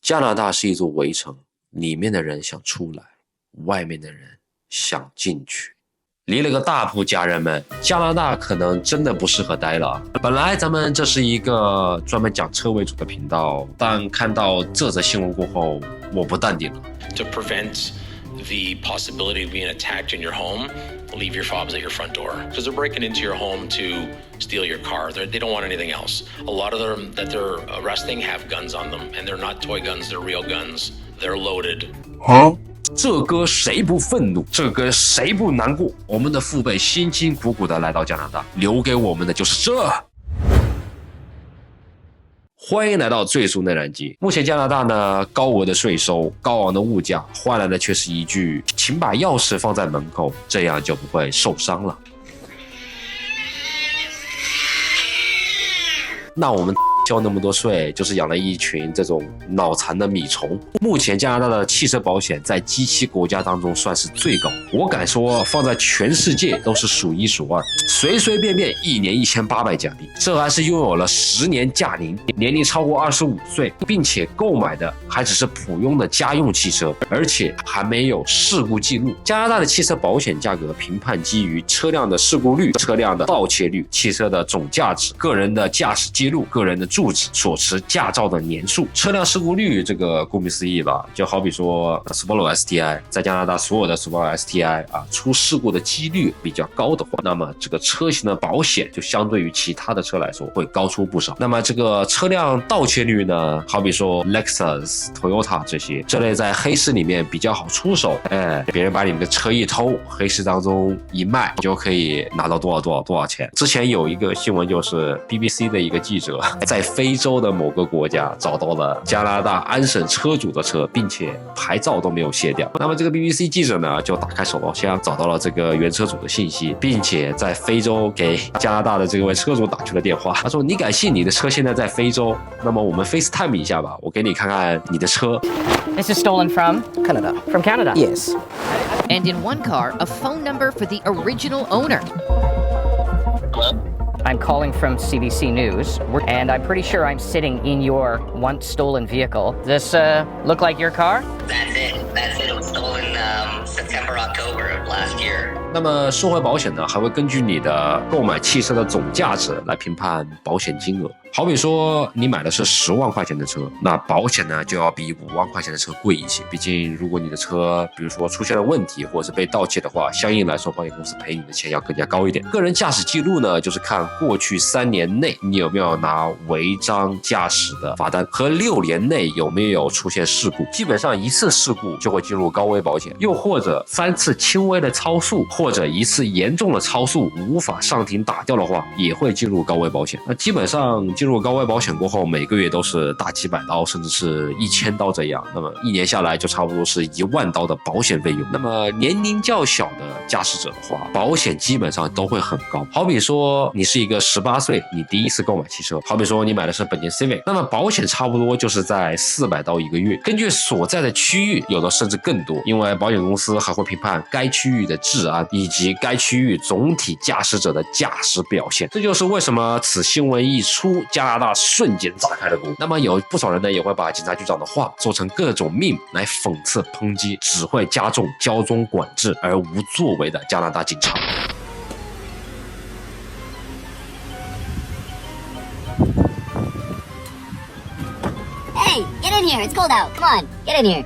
加拿大是一座围城，里面的人想出来，外面的人想进去。离了个大谱，家人们，加拿大可能真的不适合待了。本来咱们这是一个专门讲车为主的频道，但看到这则新闻过后，我不淡定了。To prevent the possibility of being attacked in your home, leave your fobs at your front door. Because they're breaking into your home to steal your car. They don't want anything else. A lot of them that they're arresting have guns on them, and they're not toy guns, they're real guns. They're loaded. 这歌谁不愤怒？这歌谁不难过？我们的父辈辛辛苦苦的来到加拿大，留给我们的就是这。欢迎来到最速内燃机。目前加拿大呢，高额的税收、高昂的物价，换来的却是一句“请把钥匙放在门口，这样就不会受伤了”。那我们交那么多税，就是养了一群这种脑残的米虫。目前加拿大的汽车保险在G7国家当中算是最高，我敢说放在全世界都是数一数二，随随便便一年1800加币，这还是拥有了10年驾龄，年龄超过25岁，并且购买的还只是普通的家用汽车，而且还没有事故记录。加拿大的汽车保险价格评判基于车辆的事故率、车辆的盗窃率、汽车的总价值、个人的驾驶记录、个人的住址、所持驾照的年数。车辆事故率这个顾名思义吧，就好比说 Subaru STI， 在加拿大所有的 Subaru STI 出事故的几率比较高的话，那么这个车型的保险就相对于其他的车来说会高出不少。那么这个车辆盗窃率呢，好比说 Lexus、Toyota 这类在黑市里面比较好出手，别人把你们的车一偷，黑市当中一卖，就可以拿到多少钱。之前有一个新闻，就是 BBC 的一个记者在非洲的某个国家找到了加拿大安省车主的车，并且牌照都没有卸掉。那么这个 BBC 记者呢，就打开手包箱找到了这个原车主的信息，并且在非洲给加拿大的这位车主打去了电话。他说：“你敢信你的车现在在非洲？那么我们 FaceTime 一下吧，我给你看看你的车。” This is stolen from Canada. From Canada? Yes. And in one car, a phone number for the original owner. Hello? I'm calling from CBC News, and I'm pretty sure I'm sitting in your once stolen vehicle. Does this look like your car? That's it. It was stolen September, October of last year. 那么收回保险呢，还会根据你的购买汽车的总价值来评判保险金额。好比说你买的是10万块钱的车，那保险呢就要比5万块钱的车贵一些。毕竟如果你的车比如说出现了问题或者是被盗窃的话，相应来说保险公司赔你的钱要更加高一点。个人驾驶记录呢，就是看过去3年内你有没有拿违章驾驶的罚单，和6年内有没有出现事故。基本上1次事故就会进入高危保险，又或者3次轻微的超速，或者1次严重的超速无法上庭打掉的话，也会进入高危保险。那基本上进入高危保险过后，每个月都是大几百刀，甚至是1000刀这样。那么1年下来就差不多是1万刀的保险费用。那么年龄较小的驾驶者的话，保险基本上都会很高。好比说你是一个18岁，你第一次购买汽车，好比说你买的是本田 Civic， 那么保险差不多就是在400刀1个月。根据所在的区域，有的甚至更多，因为保险公司还会评判该区域的治安以及该区域总体驾驶者的驾驶表现。这就是为什么此新闻一出，加拿大瞬间炸开了锅。那么有不少人呢，也会把警察局长的话做成各种meme来讽刺抨击只会加重交通管制而无作为的加拿大警察。Hey, get in here. It's cold out. Come on, get in here.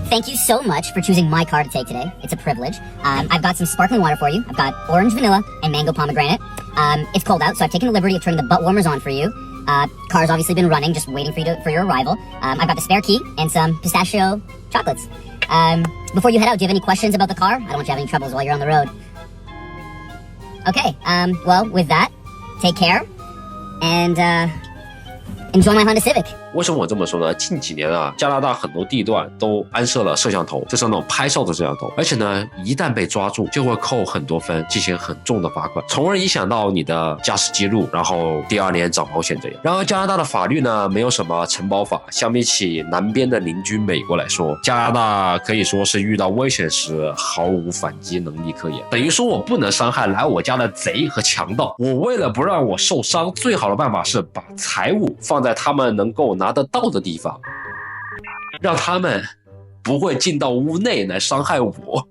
Thank you so much for choosing my car to take today. It's a privilege. I've got some sparkling water for you. I've got orange vanilla and mango pomegranate. It's cold out, so I've taken the liberty of turning the butt warmers on for you. Car's obviously been running, just waiting for your arrival. I've got the spare key and some pistachio chocolates. Before you head out, do you have any questions about the car? I don't want you to have any troubles while you're on the road. Okay, well, with that, take care, and, enjoy my Honda Civic. 为什么我这么说呢？近几年加拿大很多地段都安设了摄像头，就是那种拍照的摄像头，而且呢，一旦被抓住，就会扣很多分，进行很重的罚款，从而影响到你的驾驶记录，然后第2年涨保险这样。然而，加拿大的法律呢，没有什么承保法，相比起南边的邻居美国来说，加拿大可以说是遇到危险时毫无反击能力可言。等于说我不能伤害来我家的贼和强盗，我为了不让我受伤，最好的办法是把财物放放在他们能够拿得到的地方，让他们不会进到屋内来伤害我。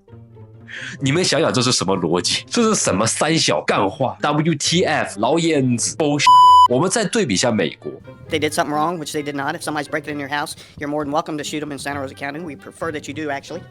你们想想这是什么逻辑？这是什么三小干话 ？WTF 老烟子 bullshit。我们再对比一下美国。They did something wrong, which they did not. If somebody's breaking into your house, you're more than welcome to shoot them in Santa Rosa County. We prefer that you do, actually.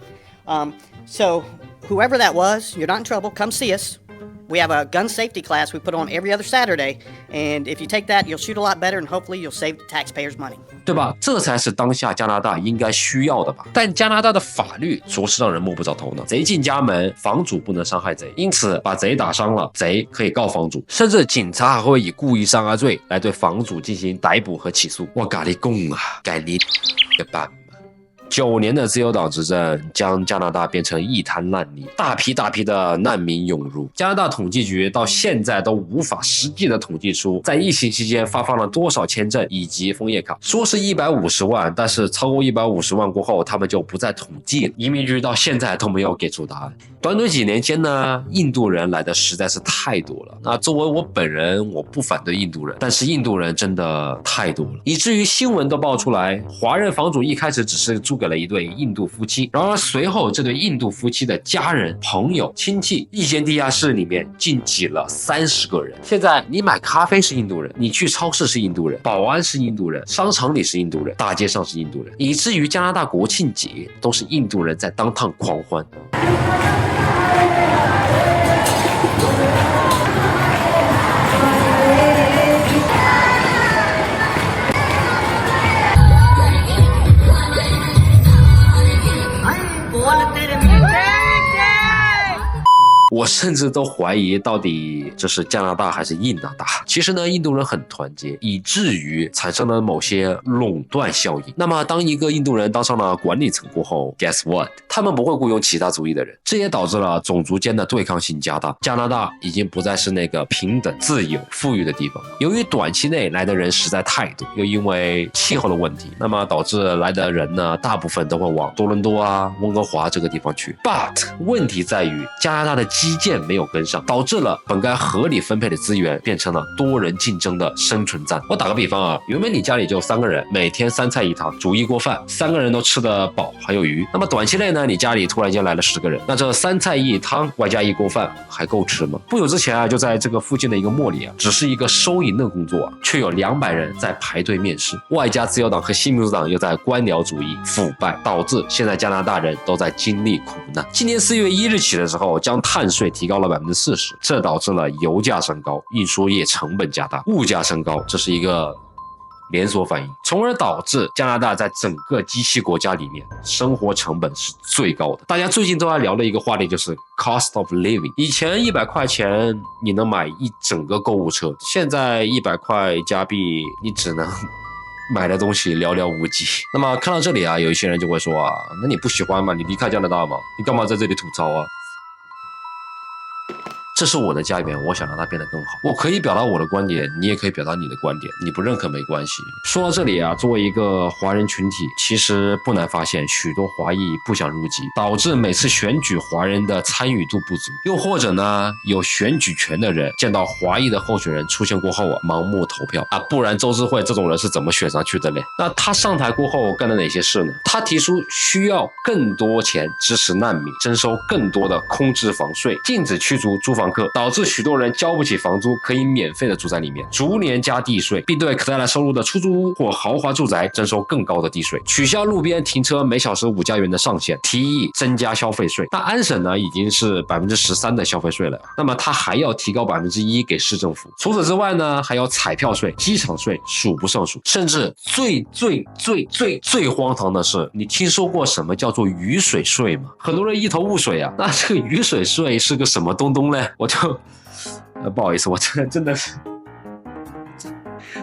So whoever that was, you're not in trouble. Come see us. We have a gun safety class we put on every other Saturday, and if you take that, you'll shoot a lot better, and hopefully you'll save the taxpayers money. 对吧？这才是当下加拿大应该需要的吧。但加拿大的法律着实让人摸不着头脑。贼进家门，房主不能伤害贼，因此把贼打伤了，贼可以告房主，甚至警察还会以故意伤害罪来对房主进行逮捕和起诉。我咖喱贡啊，该你的办。9年的自由党执政将加拿大变成一滩烂泥，大批的难民涌入。加拿大统计局到现在都无法实际的统计出在疫情期间发放了多少签证以及枫叶卡，说是150万，但是超过150万过后，他们就不再统计了。移民局到现在都没有给出答案。短短几年间呢，印度人来的实在是太多了。那作为我本人，我不反对印度人，但是印度人真的太多了，以至于新闻都爆出来，华人房主一开始只是租给了一对印度夫妻，然而随后这对印度夫妻的家人、朋友、亲戚，一间地下室里面竟挤了30个人。现在你买咖啡是印度人，你去超市是印度人，保安是印度人，商场里是印度人，大街上是印度人，以至于加拿大国庆节都是印度人在当趟狂欢。我甚至都怀疑到底这是加拿大还是印拿大。其实呢，印度人很团结，以至于产生了某些垄断效应。那么当一个印度人当上了管理层过后 ，guess what？ 他们不会雇佣其他族裔的人，这也导致了种族间的对抗性加大。加拿大已经不再是那个平等、自由、富裕的地方。由于短期内来的人实在太多，又因为气候的问题，那么导致来的人呢，大部分都会往多伦多啊、温哥华这个地方去。But 问题在于加拿大的基建没有跟上，导致了本该合理分配的资源变成了多人竞争的生存战。我打个比方啊，原本你家里就3个人，每天3菜1汤，煮1锅饭，3个人都吃得饱，还有余。那么短期内呢，你家里突然间来了10个人，那这3菜1汤外加1锅饭还够吃吗？不久之前啊，就在这个附近的一个莫里啊，只是一个收银的工作啊，却有200人在排队面试，外加自由党和新民主党又在官僚主义腐败，导致现在加拿大人都在经历苦难。今年4月1日起的时候，将碳税提高了40%，这导致了油价升高，运输业成本加大，物价升高，这是一个连锁反应，从而导致加拿大在整个G7国家里面生活成本是最高的。大家最近都在聊的一个话题就是 cost of living。以前100块钱你能买一整个购物车，现在100块加币你只能买的东西寥寥无几。那么看到这里啊，有一些人就会说啊，那你不喜欢吗？你离开加拿大吗？你干嘛在这里吐槽啊？这是我的家园，我想让它变得更好。我可以表达我的观点，你也可以表达你的观点，你不认可没关系。说到这里啊，作为一个华人群体，其实不难发现，许多华裔不想入籍，导致每次选举华人的参与度不足。又或者呢，有选举权的人见到华裔的候选人出现过后啊，盲目投票啊，不然周智慧这种人是怎么选上去的嘞？那他上台过后干了哪些事呢？他提出需要更多钱支持难民，征收更多的空置房税，禁止驱逐租房客，导致许多人交不起房租，可以免费的住在里面，逐年加地税，并对可带来收入的出租屋或豪华住宅征收更高的地税，取消路边停车每小时5加元的上限，提议增加消费税。那安省呢，已经是13%的消费税了，那么他还要提高1%给市政府。除此之外呢，还有彩票税、机场税，数不胜数。甚至最荒唐的是，你听说过什么叫做雨水税吗？很多人一头雾水啊。那这个雨水税是个什么东东呢？我就不好意思，我真的是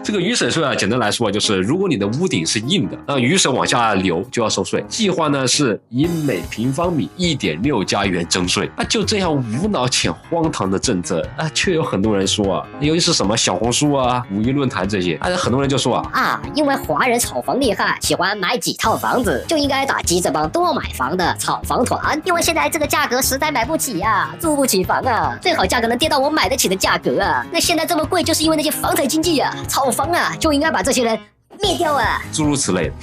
这个雨水税啊，简单来说就是如果你的屋顶是硬的，那雨水往下流就要收税。计划呢是以每平方米1.6加元征税。那就这样无脑且荒唐的政策啊，却有很多人说啊，尤其是什么小红书啊、五一论坛这些，很多人就说啊，因为华人炒房厉害，喜欢买几套房子，就应该打击这帮多买房的炒房团。因为现在这个价格实在买不起啊，租不起房啊，最好价格能跌到我买得起的价格啊。那现在这么贵，就是因为那些房产经纪啊、炒疯了，就应该把这些人灭掉啊！诸如此类的。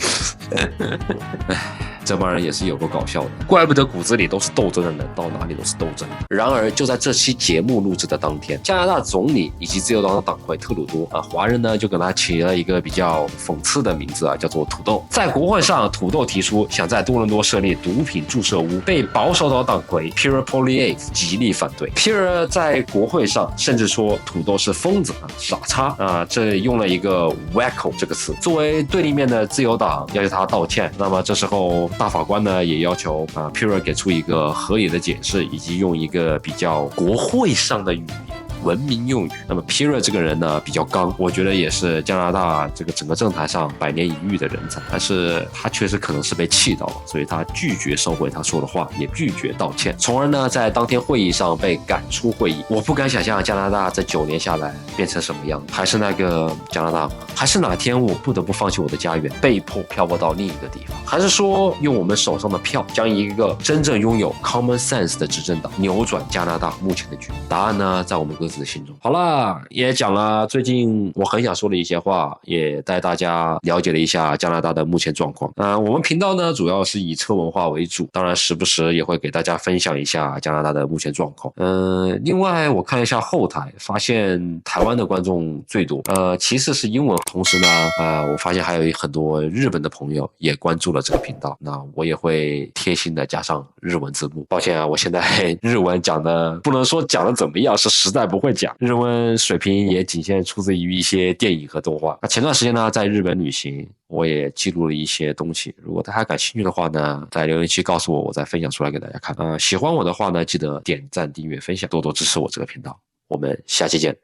这帮人也是有够搞笑的，怪不得骨子里都是斗争的人，到哪里都是斗争的。然而，就在这期节目录制的当天，加拿大总理以及自由党的党魁特鲁多华人呢就给他起了一个比较讽刺的名字叫做土豆。在国会上，土豆提出想在多伦多设立毒品注射屋，被保守党党魁 Pierre Poilievre 极力反对。Pierre 在国会上甚至说土豆是疯子傻叉这用了一个 wacko 这个词。作为对立面的自由党要求他道歉，那么这时候大法官呢也要求Pierre 给出一个合理的解释，以及用一个比较国会上的语言文明用语。那么 Pierre 这个人呢比较刚，我觉得也是加拿大这个整个政坛上百年一遇的人才，但是他确实可能是被气到了，所以他拒绝收回他说的话，也拒绝道歉，从而呢在当天会议上被赶出会议。我不敢想象加拿大这9年下来变成什么样，还是那个加拿大吗？还是哪天我不得不放弃我的家园，被迫漂泊到另一个地方？还是说用我们手上的票，将一个真正拥有 common sense 的执政党扭转加拿大目前的局面？答案呢在我们各自的心中。好了，也讲了最近我很想说的一些话，也带大家了解了一下加拿大的目前状况。我们频道呢主要是以车文化为主，当然时不时也会给大家分享一下加拿大的目前状况。另外我看一下后台，发现台湾的观众最多，其次是英文，同时呢我发现还有很多日本的朋友也关注了这个频道，那我也会贴心的加上日文字幕。抱歉我现在日文讲的不能说讲的怎么样，是实在不会讲，日文水平也仅限出自于一些电影和动画。那前段时间呢在日本旅行，我也记录了一些东西，如果大家感兴趣的话呢，在留言区告诉我，我再分享出来给大家看。喜欢我的话呢，记得点赞订阅分享，多多支持我这个频道。我们下期见。